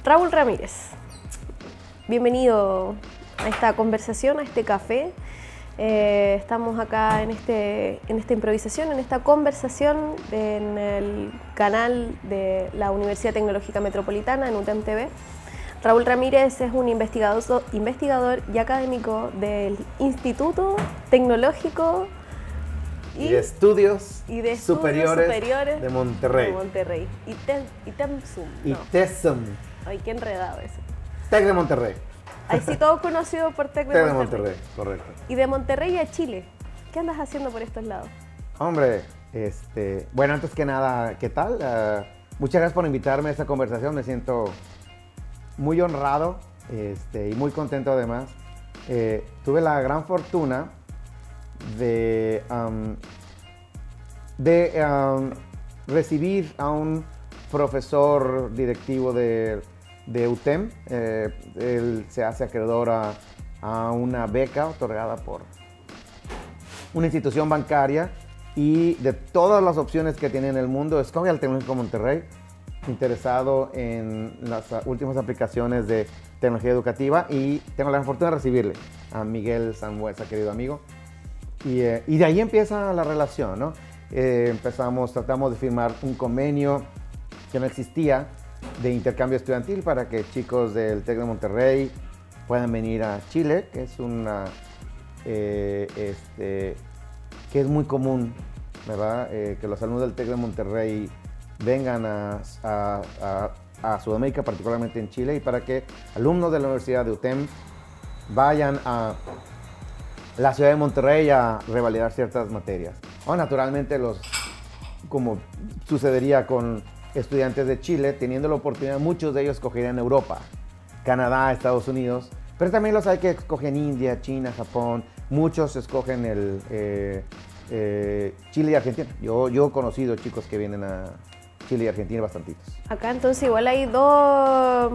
Raúl Ramírez, bienvenido a esta conversación, a este café. Estamos acá en esta improvisación, en esta conversación en el canal de la Universidad Tecnológica Metropolitana, en UTEM TV. Raúl Ramírez es un investigador y académico del Instituto Tecnológico y de Estudios, superiores de Monterrey. ITESUM. ITESUM. Ay, qué enredado eso. TEC de Monterrey. Ahí sí, todos conocidos por TEC de Monterrey, correcto. Y de Monterrey a Chile, ¿qué andas haciendo por estos lados? Hombre, bueno, antes que nada, ¿qué tal? Muchas gracias por invitarme a esta conversación, me siento muy honrado y muy contento además. Tuve la gran fortuna de recibir a un profesor directivo de UTEM. Él se hace acreedor a una beca otorgada por una institución bancaria, y de todas las opciones que tiene en el mundo, escoge al Tecnológico Monterrey, interesado en las últimas aplicaciones de tecnología educativa, y tengo la fortuna de recibirle a Miguel Sanhueza, querido amigo, y de ahí empieza la relación, ¿no? Tratamos de firmar un convenio que no existía, de intercambio estudiantil, para que chicos del TEC de Monterrey puedan venir a Chile, que es que es muy común, ¿verdad? Que los alumnos del TEC de Monterrey vengan a Sudamérica, particularmente en Chile, y para que alumnos de la Universidad de UTEM vayan a la ciudad de Monterrey a revalidar ciertas materias. O naturalmente, como sucedería con estudiantes de Chile, teniendo la oportunidad, muchos de ellos escogerían Europa, Canadá, Estados Unidos, pero también los hay que escogen India, China, Japón. Muchos escogen Chile y Argentina. Yo he conocido chicos que vienen a Chile y Argentina, bastantitos. Acá entonces igual hay dos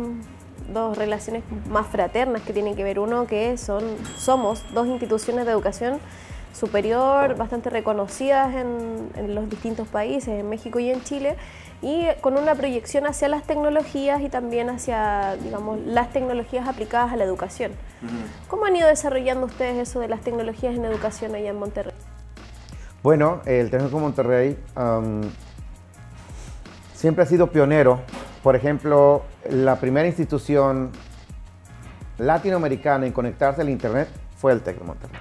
relaciones más fraternas que tienen que ver. Uno, que somos dos instituciones de educación superior bastante reconocidas en los distintos países, en México y en Chile, y con una proyección hacia las tecnologías y también hacia, digamos, las tecnologías aplicadas a la educación. ¿Cómo han ido desarrollando ustedes eso de las tecnologías en educación allá en Monterrey? Bueno, el Tecnológico Monterrey siempre ha sido pionero. Por ejemplo, la primera institución latinoamericana en conectarse al Internet fue el TEC de Monterrey.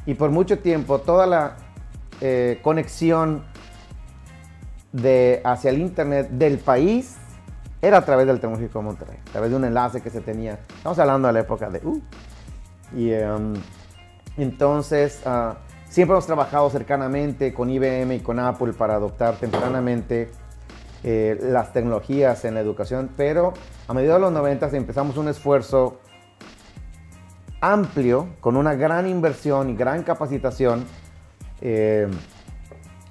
Y por mucho tiempo toda la conexión hacia el Internet del país era a través del Tecnológico de Monterrey, a través de un enlace que se tenía. Estamos hablando de la época de entonces siempre hemos trabajado cercanamente con IBM y con Apple para adoptar tempranamente las tecnologías en la educación, pero a mediados de los 90 empezamos un esfuerzo amplio, con una gran inversión y gran capacitación,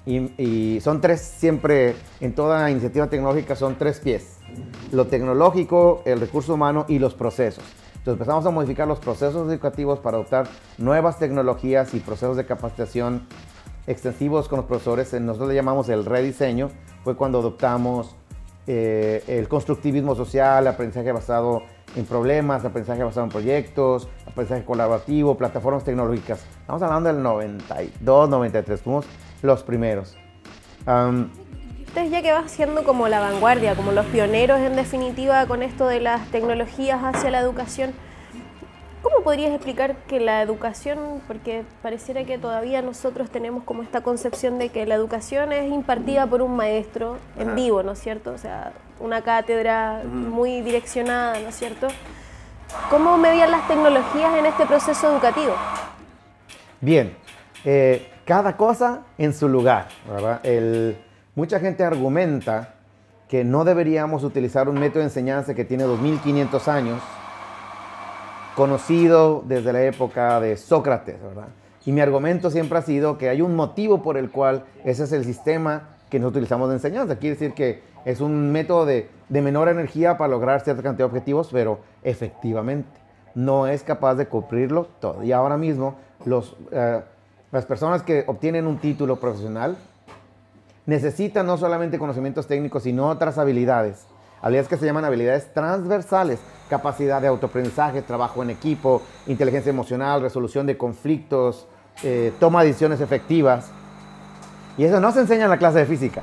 y son tres, siempre en toda iniciativa tecnológica son tres pies: lo tecnológico, el recurso humano y los procesos. Entonces empezamos a modificar los procesos educativos para adoptar nuevas tecnologías y procesos de capacitación extensivos con los profesores. Nosotros le llamamos el rediseño. Fue cuando adoptamos el constructivismo social, aprendizaje basado en problemas, aprendizaje basado en proyectos, aprendizaje colaborativo, plataformas tecnológicas. Estamos hablando del 92, 93, fuimos los primeros. Ustedes, ya que van siendo como la vanguardia, como los pioneros en definitiva con esto de las tecnologías hacia la educación, ¿cómo podrías explicar que la educación, porque pareciera que todavía nosotros tenemos como esta concepción de que la educación es impartida por un maestro en vivo, ¿no es cierto? O sea, una cátedra muy direccionada, ¿no es cierto? ¿Cómo median las tecnologías en este proceso educativo? Bien, cada cosa en su lugar, ¿verdad? Mucha gente argumenta que no deberíamos utilizar un método de enseñanza que tiene 2500 años, conocido desde la época de Sócrates, ¿verdad? Y mi argumento siempre ha sido que hay un motivo por el cual ese es el sistema que nosotros utilizamos de enseñanza. Quiere decir que es un método de menor energía para lograr cierta cantidad de objetivos, pero efectivamente no es capaz de cumplirlo todo. Y ahora mismo las personas que obtienen un título profesional necesitan no solamente conocimientos técnicos, sino otras habilidades habilidades que se llaman habilidades transversales, capacidad de autoaprendizaje, trabajo en equipo, inteligencia emocional, resolución de conflictos, toma de decisiones efectivas. Y eso no se enseña en la clase de física.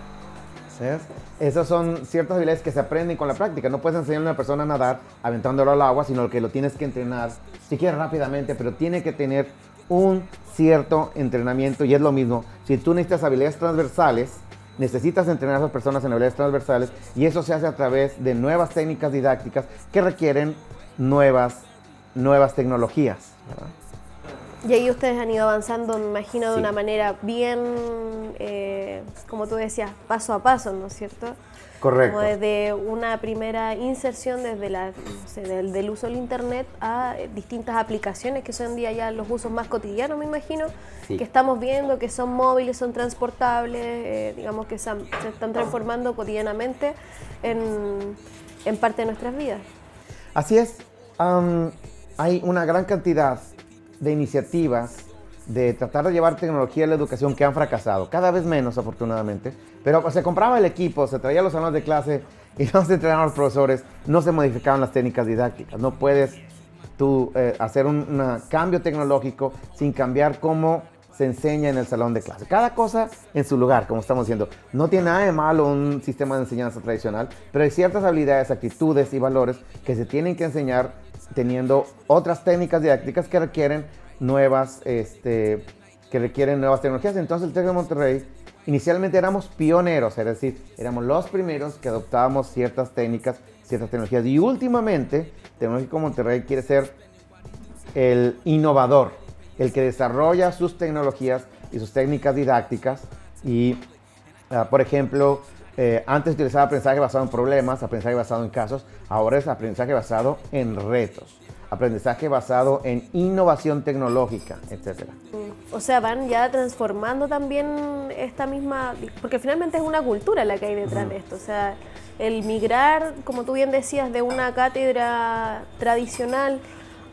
¿Sabes? Esas son ciertas habilidades que se aprenden con la práctica. No puedes enseñarle a una persona a nadar aventándolo al agua, sino que lo tienes que entrenar, si quieres rápidamente, pero tiene que tener un cierto entrenamiento. Y es lo mismo, si tú necesitas habilidades transversales, necesitas entrenar a esas personas en habilidades transversales, y eso se hace a través de nuevas técnicas didácticas que requieren nuevas tecnologías, ¿verdad? Y ahí ustedes han ido avanzando, me imagino, de Sí. una manera bien, como tú decías, paso a paso, ¿no es cierto? Correcto. Como desde una primera inserción desde no sé, del uso del Internet a distintas aplicaciones que son hoy en día ya los usos más cotidianos, me imagino, Sí. que estamos viendo, que son móviles, son transportables, digamos que se están transformando cotidianamente en parte de nuestras vidas. Así es. Hay una gran cantidad de iniciativas de tratar de llevar tecnología a la educación que han fracasado, cada vez menos afortunadamente, pero se compraba el equipo, se traía los salones de clase y no se entrenaban los profesores, no se modificaban las técnicas didácticas. No puedes tú hacer un cambio tecnológico sin cambiar cómo se enseña en el salón de clase. Cada cosa en su lugar, como estamos diciendo. No tiene nada de malo un sistema de enseñanza tradicional, pero hay ciertas habilidades, actitudes y valores que se tienen que enseñar teniendo otras técnicas didácticas que requieren nuevas tecnologías. Entonces el TEC de Monterrey, inicialmente éramos pioneros, es decir, éramos los primeros que adoptábamos ciertas técnicas, ciertas tecnologías. Y últimamente, Tecnológico Monterrey quiere ser el innovador, el que desarrolla sus tecnologías y sus técnicas didácticas. Y, por ejemplo, antes utilizaba aprendizaje basado en problemas, aprendizaje basado en casos, ahora es aprendizaje basado en retos, aprendizaje basado en innovación tecnológica, etc. O sea, van ya transformando también esta misma, porque finalmente es una cultura la que hay detrás de esto. O sea, el migrar, como tú bien decías, de una cátedra tradicional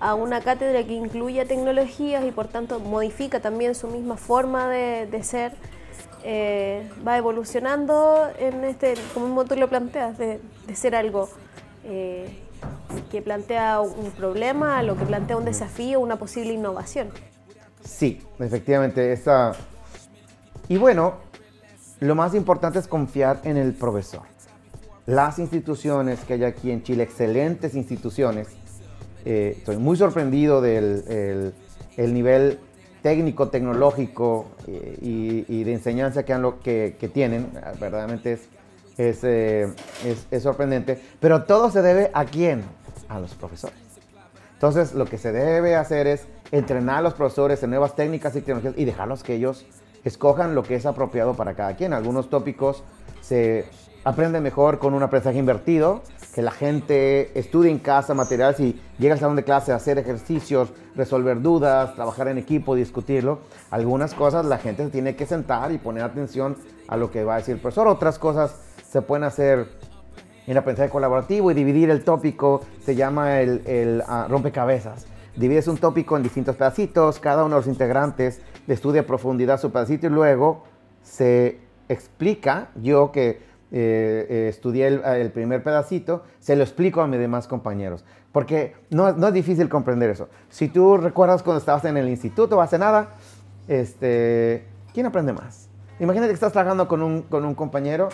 a una cátedra que incluya tecnologías y por tanto modifica también su misma forma de ser, va evolucionando en como tú lo planteas, de ser algo que plantea un problema a lo que plantea un desafío, una posible innovación. Sí, efectivamente. Y bueno, lo más importante es confiar en el profesor. Las instituciones que hay aquí en Chile, excelentes instituciones, estoy muy sorprendido del el nivel técnico, tecnológico y de enseñanza que tienen. Verdaderamente es sorprendente. Pero todo se debe ¿a quién? A los profesores. Entonces, lo que se debe hacer es entrenar a los profesores en nuevas técnicas y tecnologías y dejarlos que ellos escojan lo que es apropiado para cada quien. Algunos tópicos se aprenden mejor con un aprendizaje invertido, que la gente estudie en casa materiales y llega al salón de clase a hacer ejercicios, resolver dudas, trabajar en equipo, discutirlo. Algunas cosas la gente se tiene que sentar y poner atención a lo que va a decir el profesor. Otras cosas se pueden hacer en aprendizaje colaborativo y dividir el tópico, se llama el rompecabezas. Divides un tópico en distintos pedacitos, cada uno de los integrantes estudia a profundidad su pedacito y luego se explica. Yo que estudié el primer pedacito, se lo explico a mis demás compañeros, porque no es difícil comprender eso. Si tú recuerdas cuando estabas en el instituto hace nada, ¿quién aprende más? Imagínate que estás trabajando con un compañero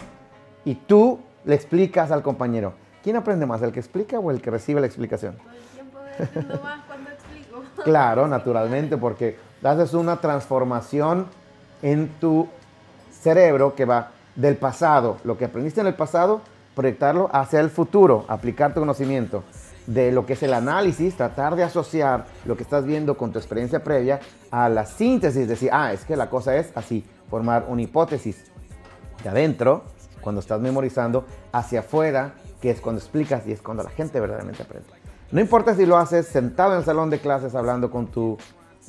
y tú le explicas al compañero. ¿Quién aprende más, el que explica o el que recibe la explicación? Todo el tiempo aprendo más cuando explico. Claro, naturalmente, porque haces una transformación en tu cerebro que va del pasado, lo que aprendiste en el pasado, proyectarlo hacia el futuro, aplicar tu conocimiento de lo que es el análisis, tratar de asociar lo que estás viendo con tu experiencia previa a la síntesis, decir, es que la cosa es así, formar una hipótesis de adentro, cuando estás memorizando, hacia afuera, que es cuando explicas y es cuando la gente verdaderamente aprende. No importa si lo haces sentado en el salón de clases hablando con tu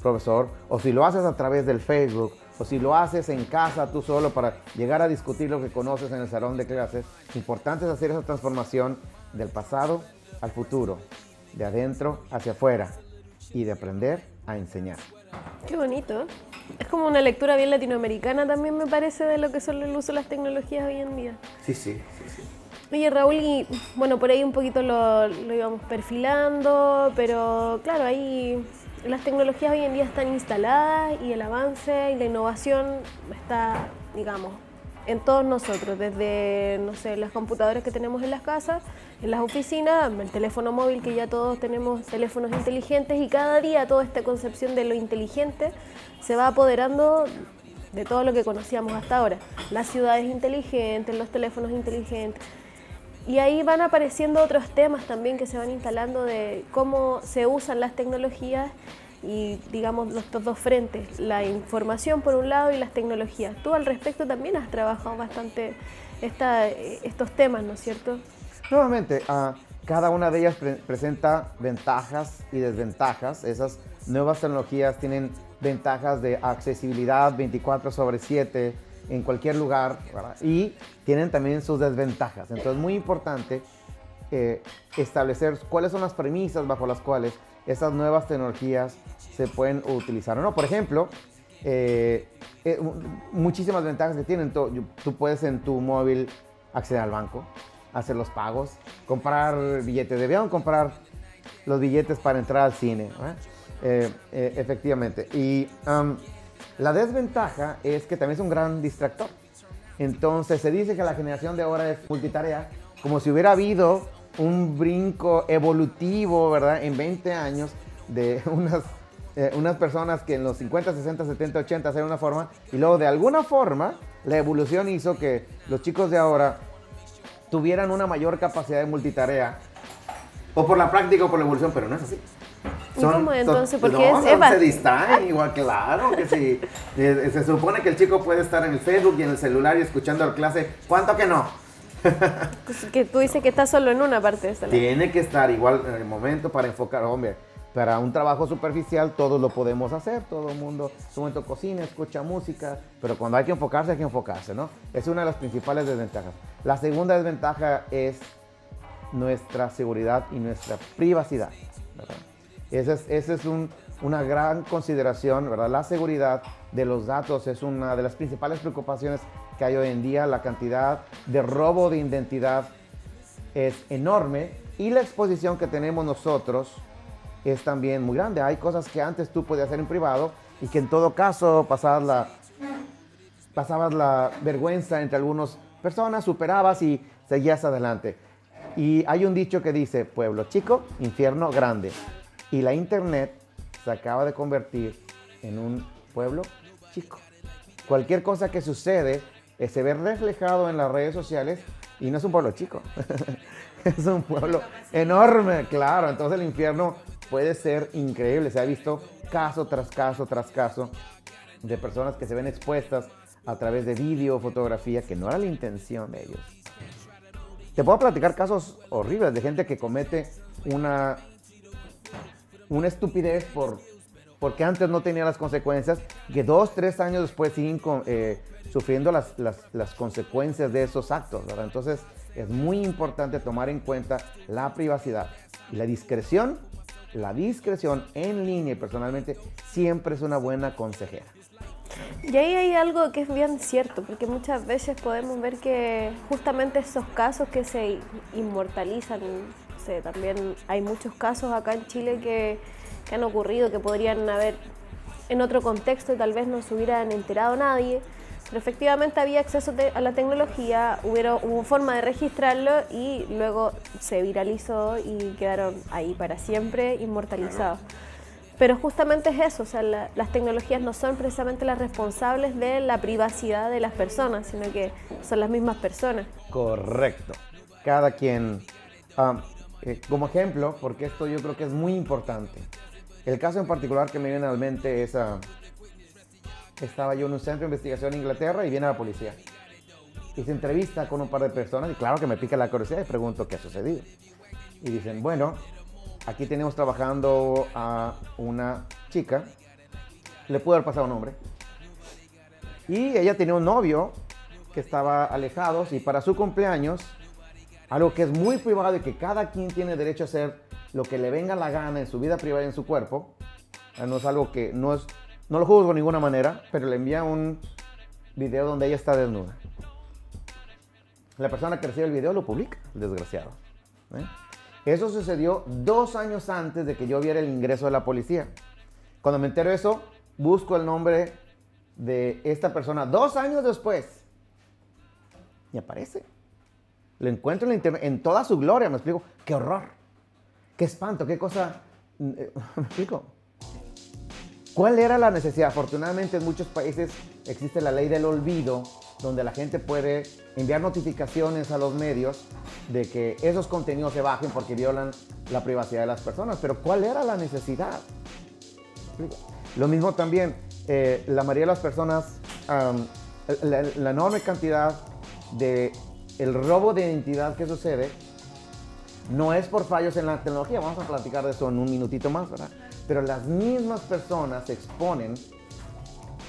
profesor, o si lo haces a través del Facebook, o si lo haces en casa tú solo para llegar a discutir lo que conoces en el salón de clases. Lo importante es hacer esa transformación del pasado al futuro, de adentro hacia afuera y de aprender a enseñar. Qué bonito. Es como una lectura bien latinoamericana también, me parece, de lo que son el uso de las tecnologías hoy en día. Sí. Oye, Raúl, y bueno, por ahí un poquito lo íbamos perfilando, pero claro, ahí las tecnologías hoy en día están instaladas y el avance y la innovación está, digamos, en todos nosotros, desde, no sé, las computadoras que tenemos en las casas, en las oficinas, el teléfono móvil, que ya todos tenemos teléfonos inteligentes, y cada día toda esta concepción de lo inteligente se va apoderando de todo lo que conocíamos hasta ahora. Las ciudades inteligentes, los teléfonos inteligentes. Y ahí van apareciendo otros temas también que se van instalando de cómo se usan las tecnologías y, digamos, estos dos frentes, la información por un lado y las tecnologías. Tú al respecto también has trabajado bastante estos temas, ¿no es cierto? Nuevamente, cada una de ellas presenta ventajas y desventajas. Esas nuevas tecnologías tienen ventajas de accesibilidad 24/7 en cualquier lugar, ¿verdad? Y tienen también sus desventajas. Entonces es muy importante establecer cuáles son las premisas bajo las cuales esas nuevas tecnologías se pueden utilizar o no. Por ejemplo, muchísimas ventajas que tienen. Tú puedes en tu móvil acceder al banco, hacer los pagos, comprar billetes de avión, comprar los billetes para entrar al cine, efectivamente. Y la desventaja es que también es un gran distractor. Entonces se dice que la generación de ahora es multitarea, como si hubiera habido un brinco evolutivo, ¿verdad? En 20 años de unas personas que en los 50, 60, 70, 80 hacían una forma, y luego de alguna forma la evolución hizo que los chicos de ahora tuvieran una mayor capacidad de multitarea, o por la práctica o por la evolución, pero no es así. ¿Cómo entonces? Porque se distraen igual, claro que sí. Se supone que el chico puede estar en el Facebook y en el celular y escuchando la clase. ¿Cuánto que no? Que tú dices que estás solo en una parte de esta. Tiene que estar igual en el momento para enfocar, hombre. Para un trabajo superficial todos lo podemos hacer, todo el mundo en su momento cocina, escucha música, pero cuando hay que enfocarse, ¿no? Es una de las principales desventajas. La segunda desventaja es nuestra seguridad y nuestra privacidad, ¿verdad? Esa es una gran consideración, ¿verdad? La seguridad de los datos es una de las principales preocupaciones que hay hoy en día. La cantidad de robo de identidad es enorme y la exposición que tenemos nosotros es también muy grande. Hay cosas que antes tú podías hacer en privado y que en todo caso pasabas la vergüenza entre algunas personas, superabas y seguías adelante. Y hay un dicho que dice, pueblo chico, infierno grande. Y la internet se acaba de convertir en un pueblo chico. Cualquier cosa que sucede se ve reflejado en las redes sociales y no es un pueblo chico. Es un pueblo enorme, claro. Entonces el infierno puede ser increíble. Se ha visto caso tras caso tras caso de personas que se ven expuestas a través de vídeo, fotografía, que no era la intención de ellos. Te puedo platicar casos horribles de gente que comete una estupidez porque antes no tenía las consecuencias, que 2, 3 años después siguen sufriendo las consecuencias de esos actos, ¿verdad? Entonces es muy importante tomar en cuenta la privacidad y la discreción. La discreción en línea y personalmente siempre es una buena consejera. Y ahí hay algo que es bien cierto, porque muchas veces podemos ver que justamente esos casos que se inmortalizan, no sé, también hay muchos casos acá en Chile que han ocurrido, que podrían haber en otro contexto y tal vez no se hubieran enterado nadie, pero efectivamente había acceso a la tecnología, hubo forma de registrarlo y luego se viralizó y quedaron ahí para siempre inmortalizados. Pero justamente es eso, o sea, las tecnologías no son precisamente las responsables de la privacidad de las personas, sino que son las mismas personas. Correcto. Cada quien, como ejemplo, porque esto yo creo que es muy importante. El caso en particular que me viene a la mente es, estaba yo en un centro de investigación en Inglaterra y viene la policía. Y se entrevista con un par de personas y claro que me pica la curiosidad y pregunto qué ha sucedido. Y dicen, bueno, aquí tenemos trabajando a una chica, le pudo haber pasado un hombre, y ella tenía un novio que estaba alejados y para su cumpleaños, algo que es muy privado y que cada quien tiene derecho a hacer lo que le venga la gana en su vida privada y en su cuerpo, no es algo que no lo juzgo de ninguna manera, pero le envía un video donde ella está desnuda. la persona que recibe el video lo publica, el desgraciado. Eso sucedió 2 años antes de que yo viera el ingreso de la policía. Cuando me entero de eso, busco el nombre de esta persona 2 años después. Y aparece. Lo encuentro en la internet, en toda su gloria, me explico. ¡Qué horror! ¡Qué espanto! ¡Qué cosa! ¿Me explico? ¿Cuál era la necesidad? Afortunadamente en muchos países existe la ley del olvido, donde la gente puede enviar notificaciones a los medios de que esos contenidos se bajen porque violan la privacidad de las personas. Pero ¿cuál era la necesidad? Lo mismo también, la mayoría de las personas, la enorme cantidad de el robo de identidad que sucede no es por fallos en la tecnología. Vamos a platicar de eso en un minutito más, ¿verdad? Pero las mismas personas se exponen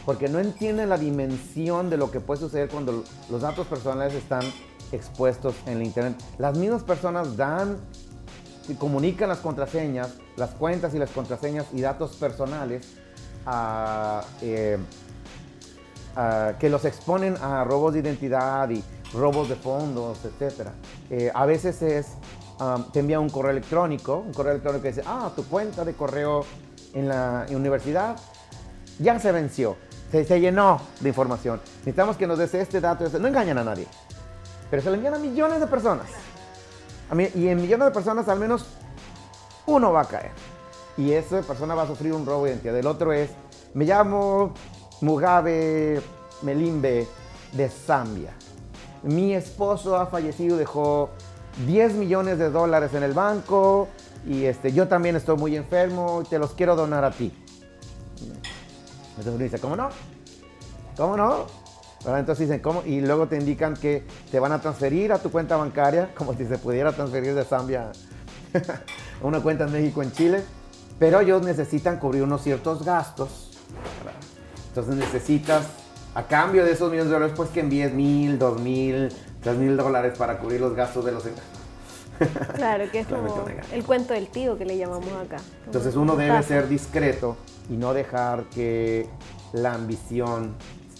porque no entienden la dimensión de lo que puede suceder cuando los datos personales están expuestos en la internet. Las mismas personas dan y comunican las contraseñas, las cuentas y las contraseñas y datos personales que los exponen a robos de identidad y robos de fondos, etc. A veces te envía un correo electrónico que dice, tu cuenta de correo en la universidad ya se venció, se llenó de información. Necesitamos que nos des este dato. No engañan a nadie, pero se le envían a millones de personas. Y en millones de personas al menos uno va a caer. Y esa persona va a sufrir un robo de identidad. El otro es, me llamo Mugabe Melimbe de Zambia. Mi esposo ha fallecido, dejó $10 millones en el banco y yo también estoy muy enfermo y te los quiero donar a ti. Entonces uno dice, ¿cómo no? ¿Cómo no? Entonces dicen, ¿cómo? Y luego te indican que te van a transferir a tu cuenta bancaria, como si se pudiera transferir de Zambia a una cuenta en México, en Chile, pero ellos necesitan cubrir unos ciertos gastos. Entonces necesitas, a cambio de esos millones de dólares, pues que envíes $1,000, $2,000, $3,000 para cubrir los gastos de los... Claro, que es como el cuento del tío que le llamamos acá. Entonces uno debe ser discreto y no dejar que la ambición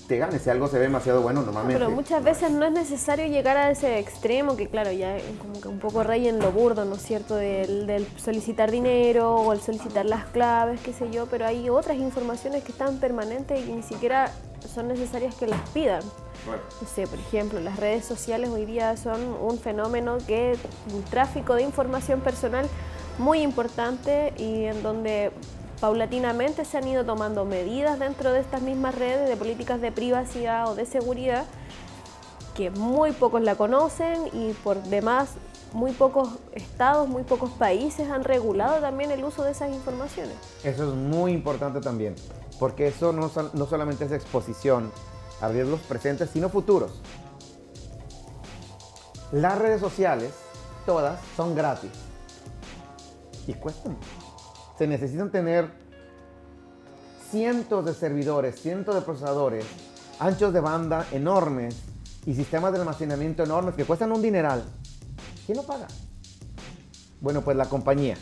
te gane. Si algo se ve demasiado bueno, normalmente... Pero muchas veces no es necesario llegar a ese extremo, que claro, ya como que un poco rey en lo burdo, ¿no es cierto? Del solicitar dinero o el solicitar las claves, qué sé yo, pero hay otras informaciones que están permanentes y que ni siquiera son necesarias que las pidan. Bueno. No sé, por ejemplo, las redes sociales hoy día son un fenómeno un tráfico de información personal muy importante y en donde paulatinamente se han ido tomando medidas dentro de estas mismas redes de políticas de privacidad o de seguridad que muy pocos la conocen y por demás muy pocos estados, muy pocos países han regulado también el uso de esas informaciones. Eso es muy importante también, porque eso no solamente es exposición a riesgos presentes, sino futuros. Las redes sociales, todas, son gratis y cuestan. Se necesitan tener cientos de servidores, cientos de procesadores, anchos de banda enormes y sistemas de almacenamiento enormes que cuestan un dineral. ¿Quién lo paga? Bueno, pues la compañía,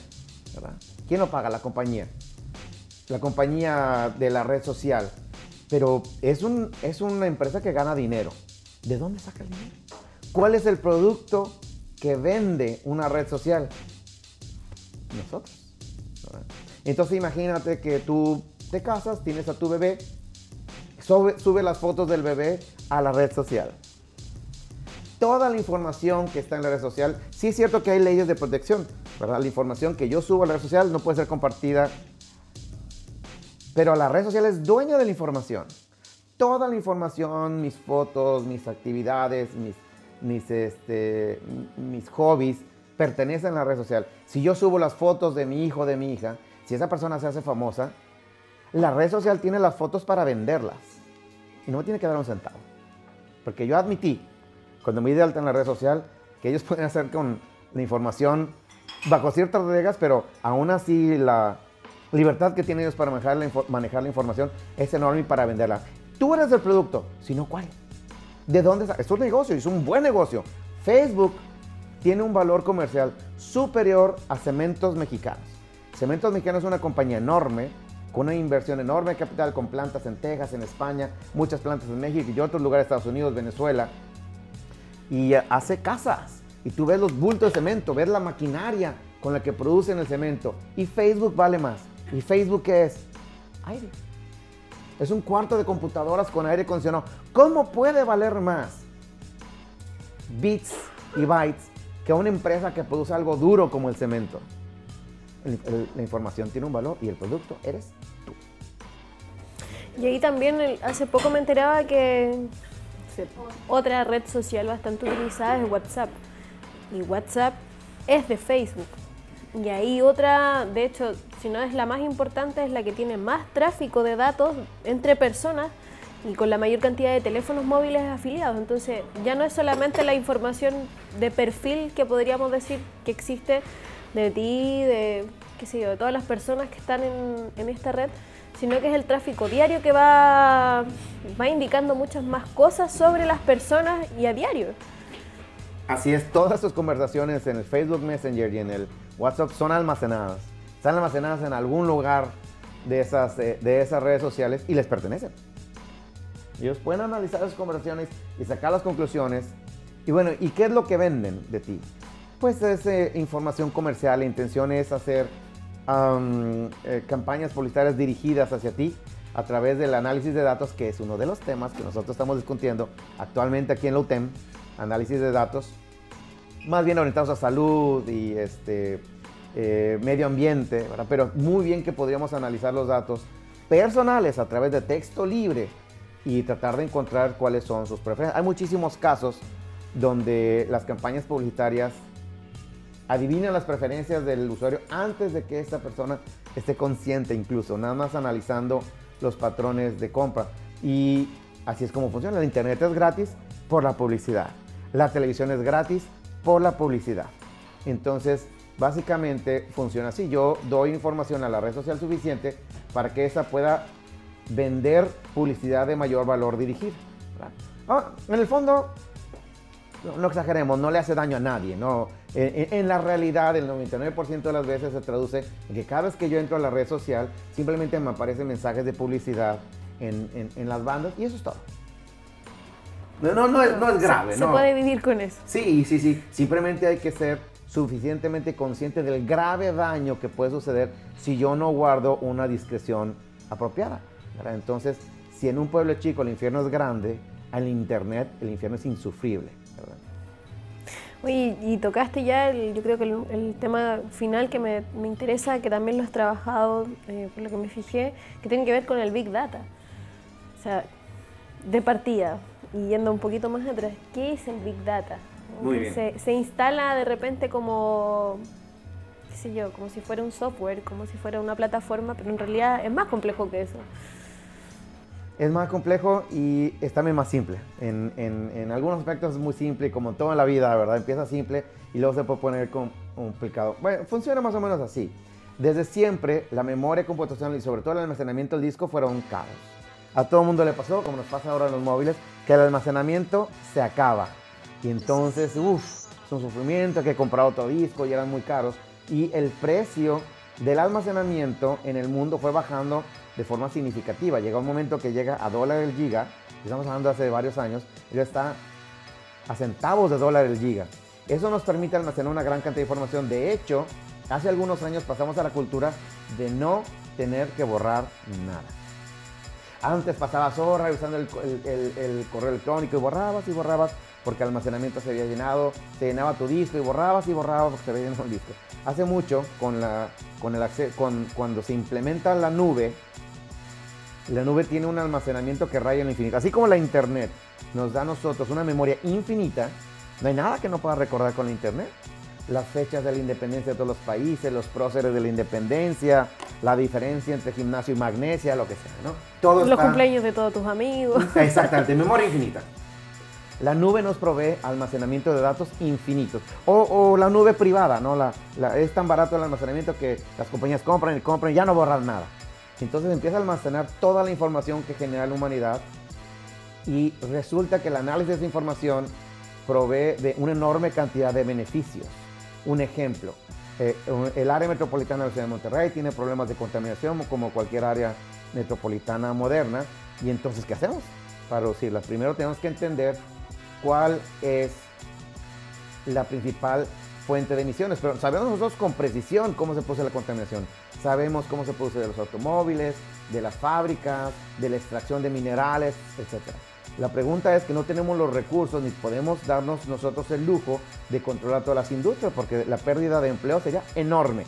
¿verdad? ¿Quién lo paga? La compañía. La compañía de la red social. Pero es una empresa que gana dinero. ¿De dónde saca el dinero? ¿Cuál es el producto que vende una red social? Nosotros. Entonces imagínate que tú te casas, tienes a tu bebé, sube las fotos del bebé a la red social. Toda la información que está en la red social, sí es cierto que hay leyes de protección, ¿verdad? La información que yo subo a la red social no puede ser compartida, pero la red social es dueña de la información. Toda la información, mis fotos, mis actividades, mis hobbies, pertenecen a la red social. Si yo subo las fotos de mi hijo o de mi hija, si esa persona se hace famosa, la red social tiene las fotos para venderlas. Y no me tiene que dar un centavo. Porque yo admití, cuando me di de alta en la red social, que ellos pueden hacer con la información bajo ciertas reglas, pero aún así la libertad que tienen ellos para manejar la información es enorme para venderla. Tú eres el producto, si no, ¿cuál? ¿De dónde sale? Es un negocio, es un buen negocio. Facebook tiene un valor comercial superior a Cementos Mexicanos. Cementos Mexicanos es una compañía enorme, con una inversión enorme de capital, con plantas en Texas, en España, muchas plantas en México y otros lugares de Estados Unidos, Venezuela. y hace casas. Y tú ves los bultos de cemento, ves la maquinaria con la que producen el cemento. Y Facebook vale más. ¿Y Facebook qué es? Aire. Es un cuarto de computadoras con aire acondicionado. ¿Cómo puede valer más bits y bytes que una empresa que produce algo duro como el cemento? La información tiene un valor y el producto eres tú. Y ahí también hace poco me enteraba que otra red social bastante utilizada es WhatsApp. Y WhatsApp es de Facebook. Y ahí otra, de hecho, si no es la más importante, es la que tiene más tráfico de datos entre personas y con la mayor cantidad de teléfonos móviles afiliados. Entonces, ya no es solamente la información de perfil que podríamos decir que existe de ti, de, qué sé yo, de todas las personas que están en esta red, sino que es el tráfico diario que va indicando muchas más cosas sobre las personas y a diario. Así es, todas tus conversaciones en el Facebook Messenger y en el WhatsApp son almacenadas. Están almacenadas en algún lugar de esas redes sociales y les pertenecen. Ellos pueden analizar esas conversaciones y sacar las conclusiones. Y bueno, ¿y qué es lo que venden de ti? Pues es información comercial. La intención es hacer campañas publicitarias dirigidas hacia ti a través del análisis de datos, que es uno de los temas que nosotros estamos discutiendo actualmente aquí en la UTEM. Análisis de datos, más bien orientados a salud y medio ambiente, ¿verdad? Pero muy bien que podríamos analizar los datos personales a través de texto libre y tratar de encontrar cuáles son sus preferencias. Hay muchísimos casos donde las campañas publicitarias adivinan las preferencias del usuario antes de que esta persona esté consciente, incluso, nada más analizando los patrones de compra. Y así es como funciona. El internet es gratis por la publicidad. La televisión es gratis por la publicidad. Entonces, básicamente funciona así. Yo doy información a la red social suficiente para que esa pueda vender publicidad de mayor valor dirigir. En el fondo, no exageremos, no le hace daño a nadie, ¿no? En la realidad, el 99% de las veces se traduce en que cada vez que yo entro a la red social, simplemente me aparecen mensajes de publicidad en las bandas y eso es todo. No es grave, ¿no? Se puede vivir con eso. Sí. Simplemente hay que ser suficientemente consciente del grave daño que puede suceder si yo no guardo una discreción apropiada, ¿verdad? Entonces, si en un pueblo chico el infierno es grande, en Internet el infierno es insufrible, ¿verdad? Oye, y tocaste ya, yo creo que el tema final que me interesa, que también lo has trabajado, por lo que me fijé, que tiene que ver con el Big Data. O sea, de partida, y yendo un poquito más atrás, ¿qué es el Big Data? Muy bien. Se instala de repente como, qué sé yo, como si fuera un software, como si fuera una plataforma, pero en realidad es más complejo que eso. Es más complejo y es también más simple. En algunos aspectos es muy simple, como todo en la vida, ¿verdad? Empieza simple y luego se puede poner complicado. Bueno, funciona más o menos así. Desde siempre, la memoria computacional y sobre todo el almacenamiento del disco fueron caros. A todo el mundo le pasó, como nos pasa ahora en los móviles, que el almacenamiento se acaba. Y entonces, es un sufrimiento, que he comprado otro disco y eran muy caros. Y el precio del almacenamiento en el mundo fue bajando de forma significativa. Llega un momento que llega a $1 el giga, estamos hablando de hace varios años, y ya está a centavos de dólar el giga. Eso nos permite almacenar una gran cantidad de información. De hecho, hace algunos años pasamos a la cultura de no tener que borrar nada. Antes pasabas horas usando el correo electrónico y borrabas porque el almacenamiento se había llenado, se llenaba tu disco y borrabas porque se había llenado el disco. Hace mucho, cuando se implementa la nube tiene un almacenamiento que raya en lo infinito. Así como la Internet nos da a nosotros una memoria infinita, no hay nada que no pueda recordar con la Internet. Las fechas de la independencia de todos los países, los próceres de la independencia, la diferencia entre gimnasio y magnesia, lo que sea, ¿no? Todo los cumpleaños de todos tus amigos. Exactamente, memoria infinita. La nube nos provee almacenamiento de datos infinitos. O la nube privada, ¿no? Es tan barato el almacenamiento que las compañías compran y ya no borran nada. Entonces empieza a almacenar toda la información que genera la humanidad y resulta que el análisis de esa información provee de una enorme cantidad de beneficios. Un ejemplo, el área metropolitana de la ciudad de Monterrey tiene problemas de contaminación como cualquier área metropolitana moderna. Y entonces, ¿qué hacemos para reducirlas? Primero tenemos que entender cuál es la principal fuente de emisiones, pero sabemos nosotros con precisión cómo se produce la contaminación. Sabemos cómo se produce de los automóviles, de las fábricas, de la extracción de minerales, etc. La pregunta es que no tenemos los recursos ni podemos darnos nosotros el lujo de controlar todas las industrias, porque la pérdida de empleo sería enorme.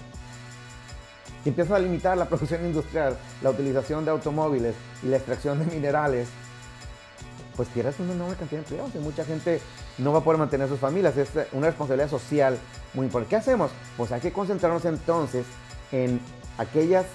Si empiezas a limitar la producción industrial, la utilización de automóviles y la extracción de minerales, pues pierdes una enorme cantidad de empleos y mucha gente no va a poder mantener sus familias. Es una responsabilidad social muy importante. ¿Qué hacemos? Pues hay que concentrarnos entonces en aquellos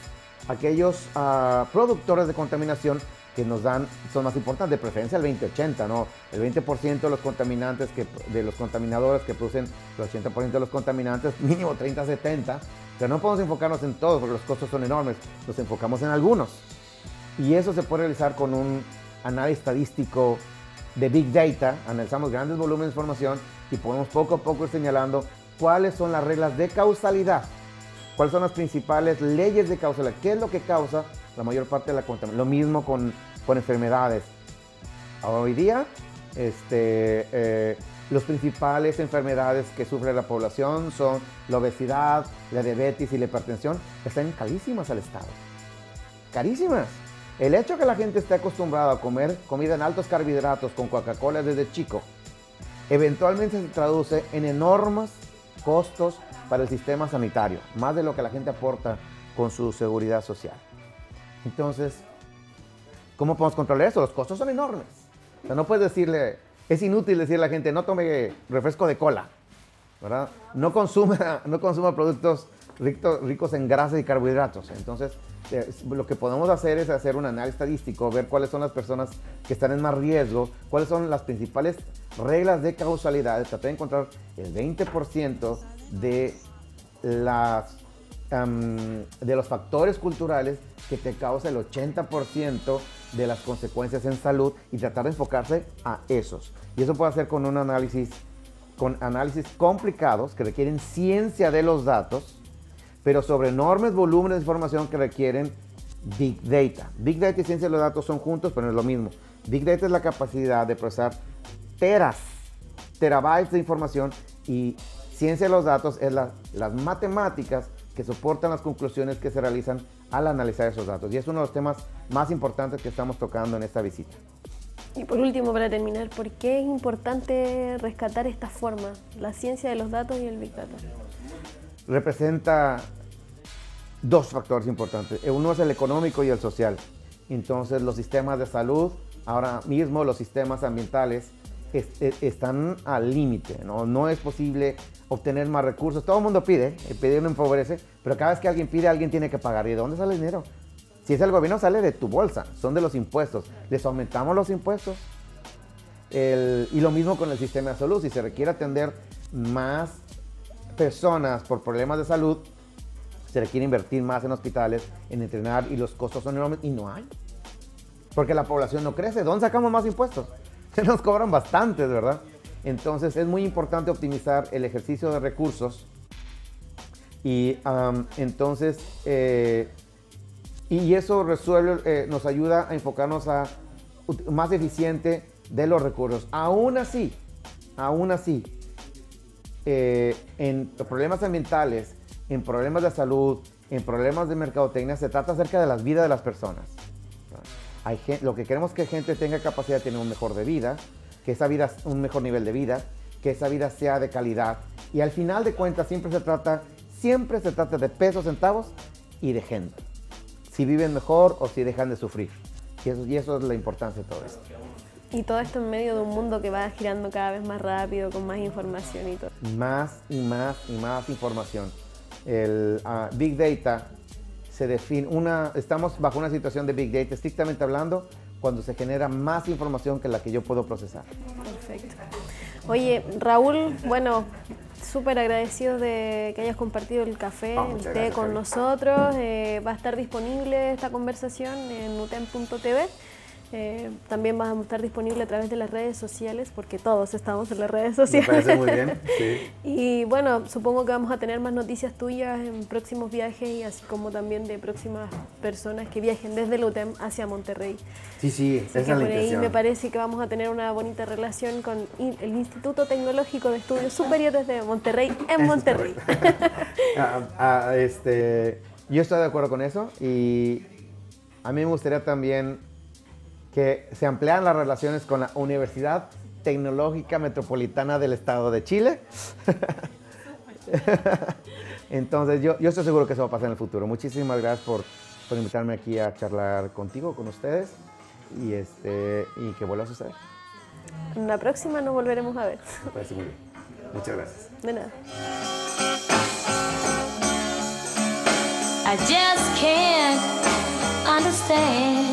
productores de contaminación que nos son más importantes, de preferencia el 20-80, ¿no? El 20% de los contaminantes, de los contaminadores que producen el 80% de los contaminantes, mínimo 30-70, pero no podemos enfocarnos en todos porque los costos son enormes, nos enfocamos en algunos. Y eso se puede realizar con un análisis estadístico de Big Data. Analizamos grandes volúmenes de información y podemos poco a poco ir señalando cuáles son las reglas de causalidad, cuáles son las principales leyes de causalidad, qué es lo que causa la mayor parte de la contaminación. Lo mismo con enfermedades. Hoy día, las principales enfermedades que sufre la población son la obesidad, la diabetes y la hipertensión. Están carísimas al Estado. Carísimas. El hecho que la gente esté acostumbrada a comer comida en altos carbohidratos con Coca-Cola desde chico, eventualmente se traduce en enormes costos para el sistema sanitario, más de lo que la gente aporta con su seguridad social. Entonces, ¿cómo podemos controlar eso? Los costos son enormes. O sea, no puedes decirle, es inútil decirle a la gente, no tome refresco de cola, ¿verdad? No consuma productos ricos en grasas y carbohidratos. Entonces, lo que podemos hacer es hacer un análisis estadístico, ver cuáles son las personas que están en más riesgo, cuáles son las principales reglas de causalidad, tratar de encontrar el 20% de los factores culturales que te causa el 80% de las consecuencias en salud y tratar de enfocarse a esos. Y eso puede hacer con análisis complicados que requieren ciencia de los datos, pero sobre enormes volúmenes de información que requieren Big Data. Big Data y ciencia de los datos son juntos, pero no es lo mismo. Big Data es la capacidad de procesar terabytes de información, y ciencia de los datos es las matemáticas que soportan las conclusiones que se realizan al analizar esos datos. Y es uno de los temas más importantes que estamos tocando en esta visita. Y por último, para terminar, ¿por qué es importante rescatar esta forma, la ciencia de los datos y el Big Data? Representa dos factores importantes. Uno es el económico y el social. Entonces, los sistemas de salud, ahora mismo los sistemas ambientales, están al límite, ¿no? No es posible obtener más recursos. Todo el mundo pide, pedir no empobrece, pero cada vez que alguien pide, alguien tiene que pagar. ¿Y de dónde sale el dinero? Si es el gobierno, sale de tu bolsa, son de los impuestos. Les aumentamos los impuestos. Y lo mismo con el sistema de salud. Si se requiere atender más personas por problemas de salud, se requiere invertir más en hospitales, en entrenar, y los costos son enormes y no hay. Porque la población no crece. ¿De dónde sacamos más impuestos? Se nos cobran bastantes, ¿verdad? Entonces es muy importante optimizar el ejercicio de recursos y y eso nos ayuda a enfocarnos a más eficiente de los recursos. Aún así, en problemas ambientales, en problemas de salud, en problemas de mercadotecnia, se trata acerca de las vidas de las personas. Lo que queremos es que gente tenga capacidad de tener un mejor de vida, que esa vida, un mejor nivel de vida, que esa vida sea de calidad. Y al final de cuentas siempre se trata de pesos, centavos y de gente. Si viven mejor o si dejan de sufrir. Y eso es la importancia de todo esto. Y todo esto en medio de un mundo que va girando cada vez más rápido, con más información y todo. Más y más información. El Big Data se define, estamos bajo una situación de Big Data, estrictamente hablando, cuando se genera más información que la que yo puedo procesar. Perfecto. Oye, Raúl, bueno, súper agradecidos de que hayas compartido el café, el té con nosotros. Va a estar disponible esta conversación en utem.tv. También vas a estar disponible a través de las redes sociales, porque todos estamos en las redes Me sociales. parece muy bien, sí. Y bueno, supongo que vamos a tener más noticias tuyas en próximos viajes y así como también de próximas personas que viajen desde el UTEM hacia Monterrey. Sí, Así esa es que la por ahí intención. me parece que vamos a tener una bonita relación con el Instituto Tecnológico de Estudios Superiores de Monterrey en Monterrey. Yo estoy de acuerdo con eso y a mí me gustaría también que se ampliaran las relaciones con la Universidad Tecnológica Metropolitana del Estado de Chile. Entonces, yo estoy seguro que eso va a pasar en el futuro. Muchísimas gracias por invitarme aquí a charlar contigo, con ustedes, y que vuelva a suceder. En la próxima nos volveremos a ver. Me parece muy bien. Muchas gracias. De nada. I just can't understand